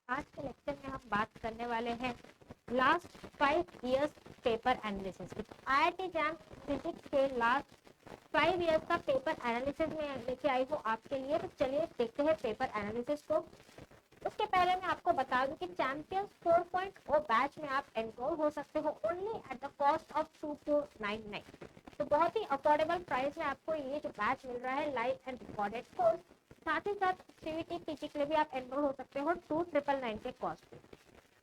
आज के लेक्चर में हम बात करने वाले हैं लास्ट 5 इयर्स पेपर एनालिसिस की। IIT जैम फिजिक्स के लास्ट 5 इयर्स का पेपर एनालिसिस में लेके आई हूँ आपके लिए। तो चलिए देखते हैं पेपर एनालिसिस को। उसके पहले मैं आपको बता दूं कि चैंपियंस 4.0 बैच में आप एनरोल हो सकते हो only at the cost of 2499। तो बहुत ही अफोर्डेबल प्राइस में आपको ये जो बैच मिल रहा है लाइव एंड रिकॉर्डेड कोर्स। साथ ही साथ सीवीटी पीजी के लिए भी आप एनरोल हो सकते हो 2999 के कॉस्ट पे।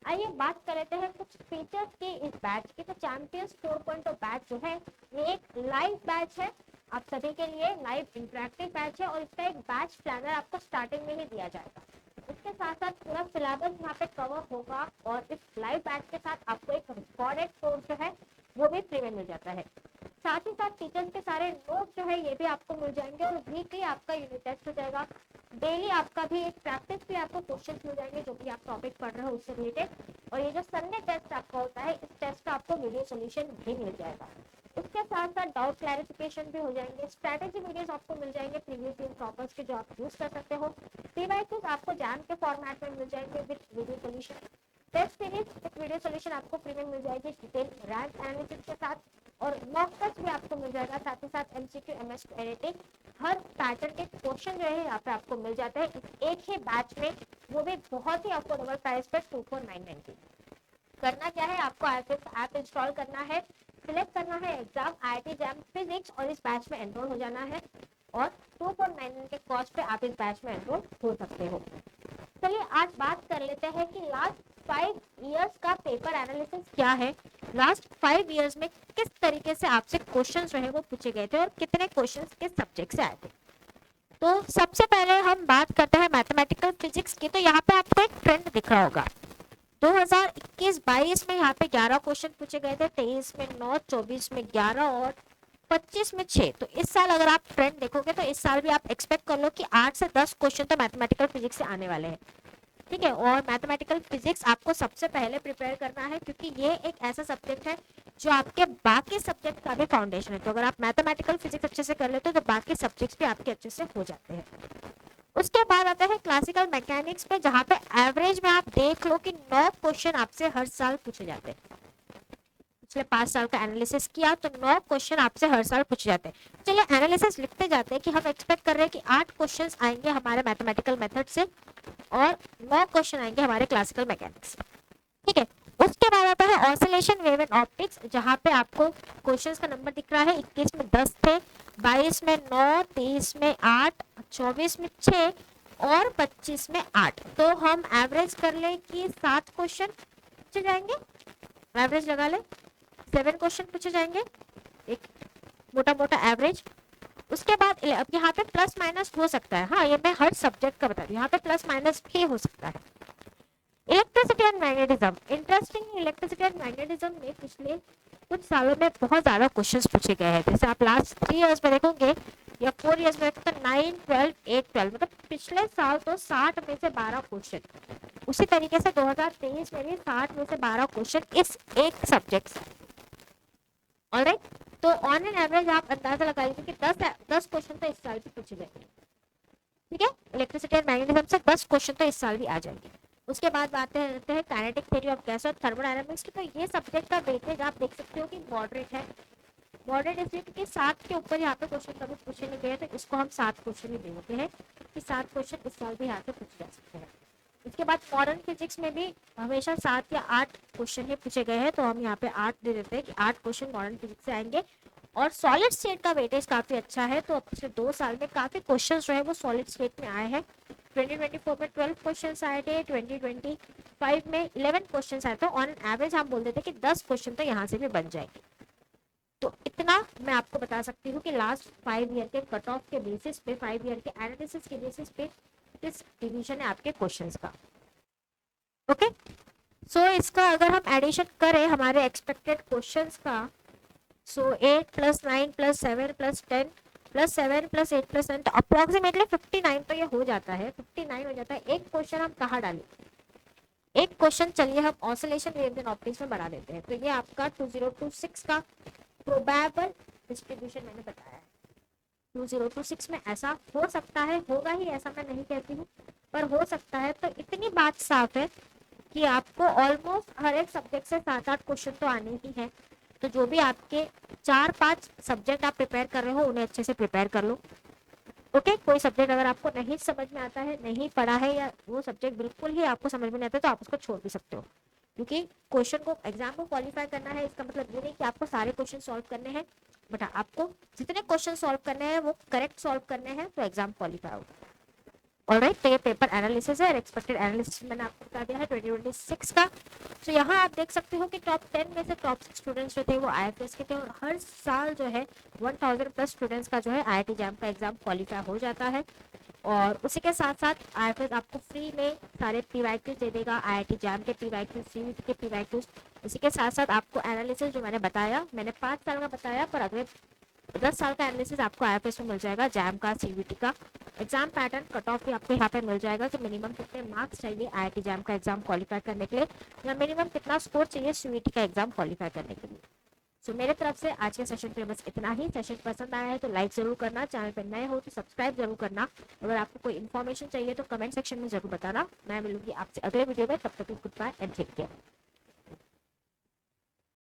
आइए बात कर लेते हैं कुछ फीचर्स की इस बैच की। तो चैंपियंस 4.0 बैच जो है ये एक लाइव बैच है, आप सभी के लिए लाइव इंटरेक्टिव बैच है और इसका एक बैच प्लानर आपको स्टार्टिंग में ही दिया जाएगा। इसके साथ साथ पूरा सिलेबस यहाँ पे कवर होगा और इस लाइव बैच के साथ आपको एक रिकॉर्डेड कोर्स जो है वो भी फ्री में मिल जाता है। साथ ही साथ टीचर्स के सारे नोट्स जो है ये भी आपको मिल जाएंगे और वीकली आपका यूनिट टेस्ट हो जाएगा। डेली आपका भी एक प्रैक्टिस भी आपको क्वेश्चन मिल जाएंगे जो भी आप टॉपिक पढ़ रहे हो उससे रिलेटेड। और ये जो संडे टेस्ट आपका होता है इस टेस्ट का आपको वीडियो सोल्यूशन भी मिल जाएगा। उसके साथ साथ डाउट क्लैरिफिकेशन भी हो जाएंगे, स्ट्रैटेजी वीडियोस आपको मिल जाएंगे प्रीवियस ईयर टॉपर्स के जो आप यूज कर सकते हो। डिवाइसेस आपको जैम के फॉर्मेट में मिल जाएंगे with video solution. Test series with video solution आपको फ्री में मिल जाएगी डिटेल रैंक एनालिसिस के साथ। और मॉक टेस्ट भी आपको मिल जाएगा, साथ ही साथ एमसीक्यू एमएसक्यू एडिटिंग हर पैटर्न के क्वेश्चन जो है यहाँ पे आपको मिल जाता है एक ही बैच में, वो भी बहुत ही अफोर्डेबल प्राइस पर 2499 की। करना क्या है, आपको ऐप इंस्टॉल करना है, सिलेक्ट करना है एग्जाम IIT जैम फिजिक्स और इस बैच में एनरोल हो जाना है और 2499 के कॉस्ट पे आप इस बैच में एनरोल हो सकते हो। चलिए आज बात कर लेते हैं कि लास्ट 5 इयर्स का पेपर एनालिसिस क्या है। लास्ट 5 इयर्स में किस तरीके से आपसे क्वेश्चंस रहे वो पूछे गए थे और कितने क्वेश्चंस किस सब्जेक्ट से आए थे। तो सबसे पहले हम बात करते हैं मैथमेटिकल फिजिक्स की। तो यहाँ पे आपको एक ट्रेंड दिख रहा होगा। 2021-22 में यहाँ पे 11 क्वेश्चन पूछे गए थे, 23 में 9, 24 में 11 और 25 में 6। तो इस साल अगर आप ट्रेंड देखोगे तो इस साल भी आप एक्सपेक्ट कर लो कि 8 से 10 क्वेश्चन तो मैथमेटिकल फिजिक्स से आने वाले हैं। ठीक है, और मैथमेटिकल फिजिक्स आपको सबसे पहले प्रिपेयर करना है क्योंकि ये एक ऐसा सब्जेक्ट है जो आपके बाकी सब्जेक्ट का भी फाउंडेशन है। तो अगर आप मैथमेटिकल फिजिक्स अच्छे से कर लेते हो तो बाकी सब्जेक्ट्स भी आपके अच्छे से हो जाते हैं। उसके बाद आता है क्लासिकल मैकेनिक्स पे, जहाँ पे एवरेज में आप देख लो कि 9 क्वेश्चन आपसे हर साल पूछे जाते हैं। पिछले 5 साल का एनालिसिस किया तो 9 क्वेश्चन आपसे हर साल पूछे जाते हैं। चलिए एनालिसिस लिखते जाते हैं कि हम एक्सपेक्ट कर रहे हैं कि 8 क्वेश्चन आएंगे हमारे मैथमेटिकल मेथड से और 9 क्वेश्चन आएंगे हमारे क्लासिकल मैकेनिक्स। ठीक है, उसके बाद आता है ऑसिलेशन वेव एंड ऑप्टिक्स, जहाँ पे आपको क्वेश्चंस का नंबर दिख रहा है। 21 में 10 थे, 22 में 9, 23 में 8, 24 में 6 और 25 में 8। तो हम एवरेज कर ले कि 7 क्वेश्चन पूछे जाएंगे, एवरेज लगा ले 7 क्वेश्चन पूछे जाएंगे, एक मोटा मोटा एवरेज। उसके बाद अब यहाँ पे प्लस माइनस हो सकता है, हाँ ये मैं हर सब्जेक्ट का बता रही हूँ, यहाँ पे प्लस माइनस भी हो सकता है। Electricity and magnetism, interesting electricity and magnetism में पिछले कुछ सालों में बहुत ज्यादा क्वेश्चंस पूछे गए हैं। जैसे आप लास्ट 3 इयर्स में देखोगे या 4 इयर्स में तो 9, 12, 8, 12 मतलब पिछले साल तो 60 में से 12 क्वेश्चन। उसी तरीके से 2023 में भी 60 में से 12 क्वेश्चन इस एक सब्जेक्ट से। ऑलराइट, तो ऑन एन एवरेज आप अंदाजा लगा लीजिए कि 10 क्वेश्चन तो इस साल भी पूछे गए। ठीक है, इलेक्ट्रिसिटी एंड मैग्नेटिज्म से 10 क्वेश्चन तो इस साल भी आ जाएंगे। उसके बाद बात करते हैं काइनेटिक थ्योरी ऑफ गैस और थर्मोडायनामिक्स की। तो ये सब्जेक्ट का वेटेज आप देख सकते हो कि मॉडरेट है। मॉडरेट इसलिए क्योंकि 7 के ऊपर यहाँ पे क्वेश्चन कभी पूछे नहीं गए, तो इसको हम 7 क्वेश्चन ही दे देते हैं कि 7 क्वेश्चन इस साल भी यहाँ से पूछे जा सकते हैं। इसके बाद मॉडर्न फिजिक्स में भी हमेशा 7 या 8 क्वेश्चन ही पूछे गए हैं, तो हम यहाँ पे 8 दे देते हैं कि 8 क्वेश्चन मॉडर्न फिजिक्स से आएंगे। और सॉलिड स्टेट का वेटेज काफी अच्छा है, तो पिछले 2 साल में काफी क्वेश्चन जो है वो सॉलिड स्टेट में आए हैं। 2024 में 12 क्वेश्चन आए थे, 2025 में 11 क्वेश्चन आए थे। ऑन एन एवरेज हम बोल देते हैं कि 10 क्वेश्चन तो यहाँ से भी बन जाएंगे। तो इतना मैं आपको बता सकती हूँ कि लास्ट 5 ईयर के कट ऑफ के बेसिस पे, 5 ईयर के एनालिसिस के बेसिस पे किस डिवीजन है आपके क्वेश्चंस का। ओके, सो इसका अगर हम एडिशन करें हमारे एक्सपेक्टेड क्वेश्चंस का, सो 8 + 9 + 7 + 10 + 7 + 8 + 10 तो अप्रोक्सीमेटली 59 तो ये हो जाता है। 59 हो जाता है। एक क्वेश्चन हम कहाँ डालें, एक क्वेश्चन चलिए हम ऑसिलेशन वेव्स एंड ऑप्टिक्स में बढ़ा देते हैं। तो ये आपका 2026 का प्रोबेबल डिस्ट्रीब्यूशन मैंने बताया है। 2026 में ऐसा हो सकता है, होगा ही ऐसा मैं नहीं कहती हूँ, पर हो सकता है। तो इतनी बात साफ है कि आपको ऑलमोस्ट हर एक सब्जेक्ट से 7-8 क्वेश्चन तो आने ही हैं। तो जो भी आपके 4-5 सब्जेक्ट आप प्रिपेयर कर रहे हो उन्हें अच्छे से प्रिपेयर कर लो। ओके, कोई सब्जेक्ट अगर आपको नहीं समझ में आता है, नहीं पढ़ा है, या वो सब्जेक्ट बिल्कुल ही आपको समझ में नहीं आता, तो आप उसको छोड़ भी सकते हो। क्योंकि क्वेश्चन को, एग्जाम को क्वालिफाई करना है, इसका मतलब ये नहीं कि आपको सारे क्वेश्चन सॉल्व करने हैं, बट आपको जितने क्वेश्चन सॉल्व करने हैं वो करेक्ट सॉल्व करने हैं, तो एग्जाम क्वालिफाई होगा। ऑलराइट, तो ये पेपर एनालिसिस है और एक्सपेक्टेड एनालिसिस मैंने आपको बता दिया है 2026 का। तो यहाँ आप देख सकते हो कि टॉप 10 में से टॉप 6 स्टूडेंट्स जो थे वो IIFS के थे, और हर साल जो है 1000+ स्टूडेंट्स का जो है IIT जैम का एग्जाम क्वालिफाई हो जाता है। और उसी के साथ साथ IIFS आपको फ्री में सारे PYQs दे देगा, IIT जैम के PYQs, CVT के PYQs। इसी के साथ साथ आपको एनालिसिस जो मैंने बताया, मैंने 5 साल का बताया, पर अगले 10 साल का एनालिसिस आपको IIFS में मिल जाएगा, जैम का, CVT का। एग्जाम पैटर्न, कट ऑफ भी आपको यहाँ पे मिल जाएगा कि मिनिमम कितने मार्क्स चाहिए IIT जैम का एग्जाम क्वालिफाई करने के लिए, या मिनिमम कितना स्कोर चाहिए CVT का एग्जाम क्वालिफाई करने के लिए। सो मेरे तरफ से आज के सेशन पे बस इतना ही। सेशन पसंद आया है तो लाइक जरूर करना, चैनल पर नए हो तो सब्सक्राइब जरूर करना। अगर आपको कोई इन्फॉर्मेशन चाहिए तो कमेंट सेक्शन में जरूर बताना। मैं मिलूंगी आपसे अगले वीडियो में, तब तक goodbye and take care.